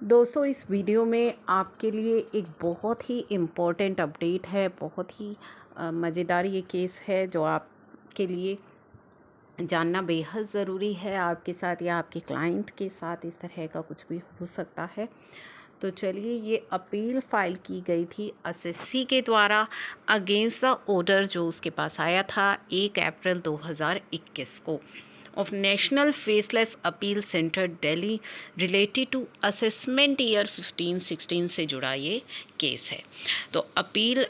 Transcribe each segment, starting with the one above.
दोस्तों, इस वीडियो में आपके लिए एक बहुत ही इम्पोर्टेंट अपडेट है। बहुत ही मज़ेदार ये केस है जो आपके लिए जानना बेहद ज़रूरी है। आपके साथ या आपके क्लाइंट के साथ इस तरह का कुछ भी हो सकता है। तो चलिए, ये अपील फाइल की गई थी एसएससी के द्वारा अगेंस्ट द ऑर्डर जो उसके पास आया था 1 अप्रैल 2021 को of national faceless appeal centre Delhi related to assessment year 15-16 से जुड़ा ये केस है। तो appeal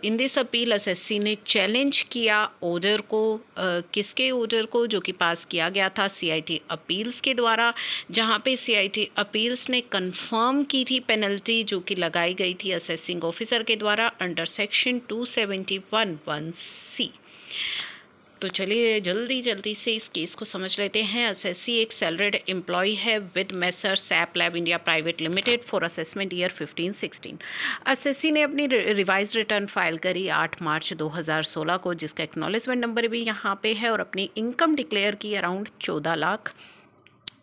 in this appeal SSC ने चैलेंज किया ऑर्डर को, किसके ऑर्डर को, जो कि पास किया गया था सीआईटी अपील्स के द्वारा, जहां पे सीआईटी अपील्स ने कंफर्म की थी पेनल्टी जो कि लगाई गई थी असेसिंग ऑफिसर के द्वारा अंडर सेक्शन 271(1)(c). तो चलिए जल्दी से इस केस को समझ लेते हैं। एसएससी एक सैलरीड एम्प्लॉय है with measure SAP lab India private limited for assessment year 15-16। SSC ने अपनी रिवाइज रिटर्न फाइल करी 8 मार्च 2016 को, जिसका एक्नॉलेजमेंट नंबर भी यहाँ पे है, और अपनी इनकम डिक्लेयर की around 14 lakh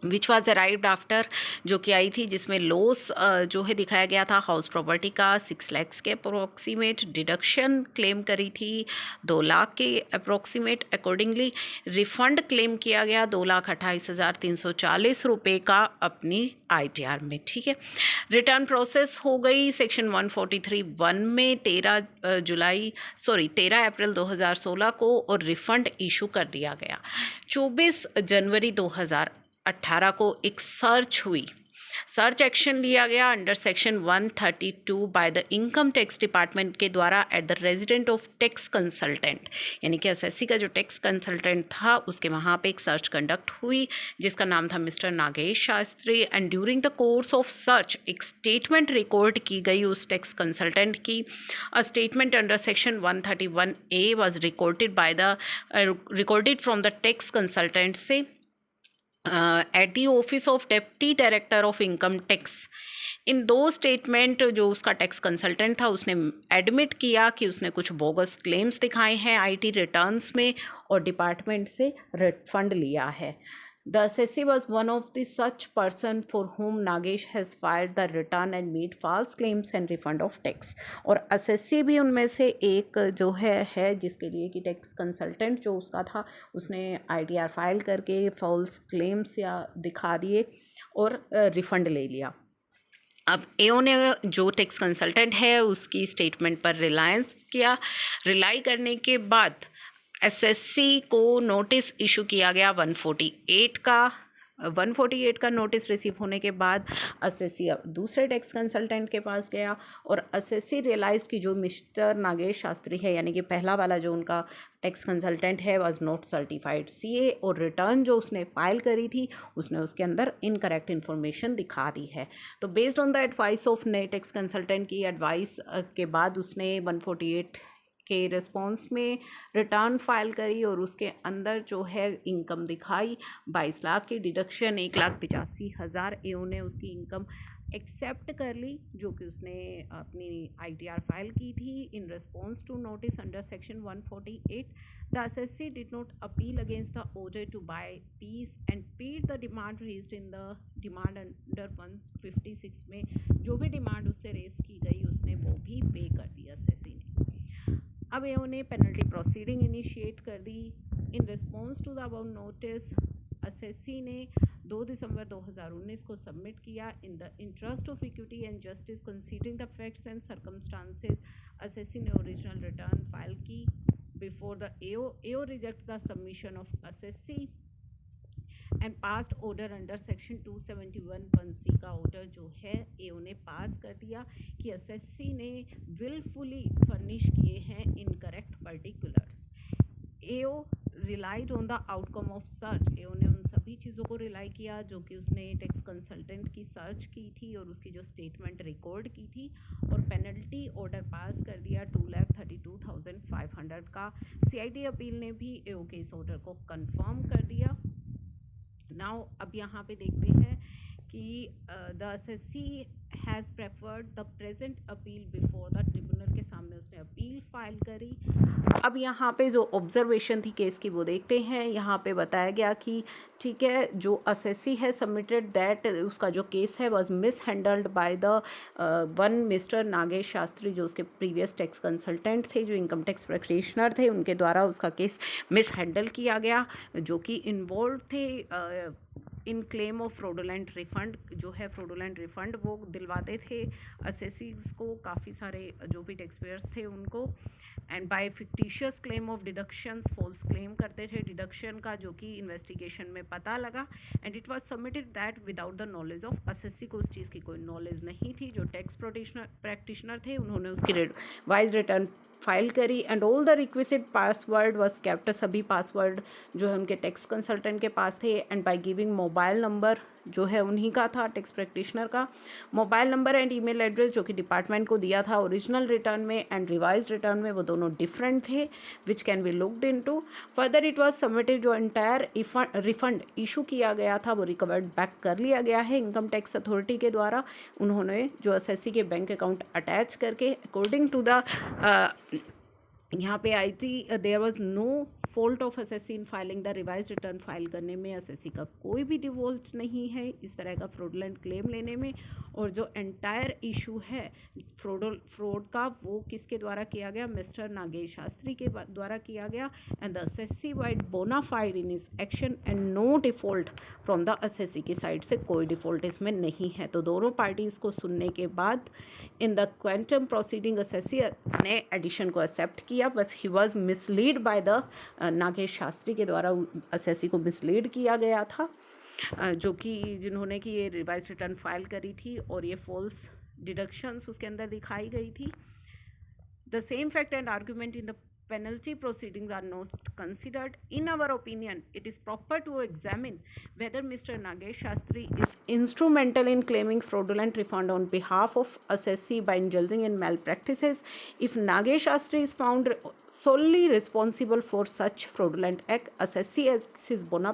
which was arrived after, जो कि आई थी, जिसमें लॉस जो है दिखाया गया था हाउस प्रॉपर्टी का 6 लाख के अप्रोक्सीमेट, डिडक्शन क्लेम करी थी 2 लाख के अप्रोक्सीमेट। अकॉर्डिंगली रिफंड क्लेम किया गया 2,28,340 रुपये का अपनी आईटीआर में। ठीक है, रिटर्न प्रोसेस हो गई सेक्शन 143(1) में 13 अप्रैल 2016 को, और रिफंड इशू कर दिया गया। 24 जनवरी 2018 को एक सर्च एक्शन लिया गया under section 132 by the income tax department के द्वारा at the resident of tax consultant, यानी कि एसएससी का जो टैक्स कंसल्टेंट था उसके वहाँ पे एक सर्च कंडक्ट हुई जिसका नाम था mister Nagesh Shastri. And during the course of search एक स्टेटमेंट रिकॉर्ड की गई उस टैक्स कंसल्टेंट की। A statement under section 131A was recorded from the tax consultant से at the office of deputy director of income tax. इन 2 statement जो उसका tax consultant था उसने एडमिट किया कि उसने कुछ बोगस क्लेम्स दिखाए हैं आईटी रिटर्न्स में और डिपार्टमेंट से रिफंड लिया है। The SSC was one of the such person for whom Nagesh has filed the return and made false claims and refund of tax. और एसएससी भी उनमें से एक जो है जिसके लिए कि टैक्स कंसल्टेंट जो उसका था उसने आईटीआर फाइल करके फॉल्स क्लेम्स या दिखा दिए और रिफंड ले लिया। अब एओ ने जो टैक्स कंसल्टेंट है उसकी स्टेटमेंट पर रिलाई करने के बाद एसएससी को नोटिस इशू किया गया 148 का नोटिस रिसीव होने के बाद एसएससी दूसरे टैक्स कंसल्टेंट के पास गया और एसएससी रियलाइज़ कि जो मिस्टर नागेश शास्त्री है, यानी कि पहला वाला जो उनका टैक्स कंसल्टेंट है, वॉज नॉट सर्टिफाइड सीए, और रिटर्न जो उसने फाइल करी थी उसने उसके अंदर इनकरेक्ट इन्फॉर्मेशन दिखा दी है। तो based on the advice of नए टैक्स कंसल्टेंट की एडवाइस के बाद उसने 148 के रिस्पॉन्स में रिटर्न फाइल करी और उसके अंदर जो है इनकम दिखाई 22 लाख की, डिडक्शन 1,85,000 एओ ने उसकी इनकम एक्सेप्ट कर ली जो कि उसने अपनी आईटीआर फाइल की थी। In response to notice under section 148 the SSC did not appeal against the order to buy peace and paid the demand raised in the demand under 156 में। जो भी डिमांड उससे रेज की गई उसने वो भी पे कर दिया एसएससी ने। अब उन्हें पेनल्टी प्रोसीडिंग इनिशिएट कर दी। In response to the above notice SSC ने 2 दिसंबर 2019 को सबमिट किया। In the interest of equity and justice considering the facts and circumstances, SSC ने ओरिजिनल रिटर्न फाइल की before the AO reject the submission of SSC and past order under section 271(1)(c) का order जो है एओ ने पास कर दिया कि SSC ने विलफुली फर्निश किए हैं incorrect particulars. AO relied on the outcome of search. AO ने उन सभी चीज़ों को रिलाई किया जो कि उसने टैक्स कंसल्टेंट की सर्च की थी और उसकी जो स्टेटमेंट रिकॉर्ड की थी, और पेनल्टी ऑर्डर पास कर दिया 2,32,500 का। सीआईटी अपील ने भी एओ के इस ऑर्डर को कंफर्म कर दिया। नाउ अब यहाँ पे देखते हैं कि the assessee has preferred the present appeal before the tribunal के सामने सामने उसने अपील फाइल करी। अब यहाँ पे जो ऑब्जर्वेशन थी केस की वो देखते हैं। यहाँ पे बताया गया कि ठीक है, जो असेसी है सबमिटेड दैट उसका जो केस है was miss handled by the one mister Nagesh Shastri, जो उसके प्रीवियस टैक्स कंसल्टेंट थे, जो इनकम टैक्स प्रैक्टिशनर थे, उनके द्वारा उसका केस मिस हैंडल किया गया, जो कि इन्वॉल्व थे इन क्लेम ऑफ फ्रॉडुलेंट रिफंड। जो है फ्रॉडुलेंट रिफंड वो दिलवाते थे असेसीज को, काफ़ी सारे जो भी टैक्स पेयर्स थे उनको, and by fictitious claim of deductions, false claim करते थे डिडक्शन का, जो कि इन्वेस्टिगेशन में पता लगा। And it was submitted that without the knowledge of assessee को उस चीज़ की कोई नॉलेज नहीं थी। जो टैक्स प्रैक्टिशनर थे उन्होंने उसकी रिवाइज रिटर्न फाइल करी and all the requested password was kept. सभी पासवर्ड जो है उनके टैक्स कंसल्टेंट के पास थे। And by giving mobile number जो है उन्हीं का था, टैक्स प्रैक्टिशनर का mobile number and email address जो कि डिपार्टमेंट को दिया था ओरिजिनल रिटर्न में एंड रिवाइज रिटर्न में, वो दोनों डिफरेंट थे, which can be looked into. Further it was submitted, जो एंटायर रिफंड इशू किया गया था वो रिकवर्ड बैक कर लिया गया है इनकम टैक्स अथॉरिटी के द्वारा। उन्होंने जो असेसी के बैंक अकाउंट अटैच करके अकॉर्डिंग टू द यहाँ पे आई थी there was no fault of assessee in filing the revise return file करने में। असेसी का कोई भी डिवॉल्ट नहीं है इस तरह का फ्रॉडुलेंट क्लेम लेने में। और जो एंटायर इशू है फ्रॉड का वो किसके द्वारा किया गया, मिस्टर नागेश शास्त्री के द्वारा किया गया। And the assessee wide bona fide in इस action and no default from the assessee की साइड से कोई डिफॉल्ट इसमें नहीं है। तो दोनों पार्टीज़ को सुनने के बाद in the quantum proceeding assessee ने एडिशन को एक्सेप्ट किया, बस he was mislead by the Nagesh Shastri के द्वारा असेसी को मिसलीड किया गया था, जो कि जिन्होंने कि ये रिवाइज रिटर्न फाइल करी थी और ये फॉल्स डिडक्शंस उसके अंदर दिखाई गई थी। The same fact and argument in the penalty proceedings are not considered. In our opinion, it is proper to examine whether Mr. Nagesh Shastri is instrumental in claiming fraudulent refund on behalf of assessee by indulging in malpractices. If Nagesh Shastri is found solely responsible for such fraudulent act, assessee as his bona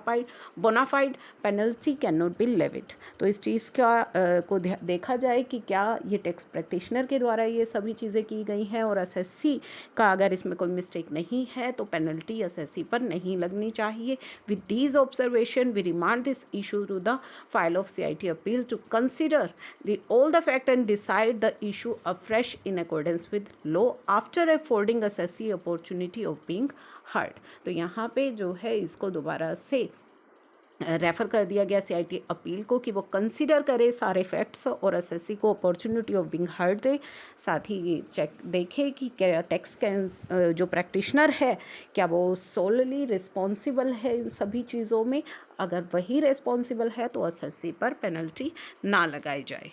fide penalty cannot be levied. तो इस चीज़ का को देखा जाए कि क्या ये tax practitioner के द्वारा ये सभी चीज़ें की गई हैं और असेसी का अगर इसमें कोई मिस्टेक नहीं है तो पेनल्टी असेसी पर नहीं लगनी चाहिए। With these observation we remand this issue to the file of CIT appeal to consider the all the fact and decide the issue afresh in accordance with law after affording assessee opportunity of being heard. तो यहाँ पे जो है इसको दोबारा से refer कर दिया गया CIT अपील को कि वो कंसिडर करे सारे फैक्ट्स और असेसी को opportunity of being heard they. साथ ही ये चेक देखे कि क्या टैक्स जो प्रैक्टिशनर है क्या वो सोलली रिस्पॉन्सिबल है इन सभी चीज़ों में। अगर वही रिस्पॉन्सिबल है तो असेसी पर पेनल्टी ना लगाई जाए।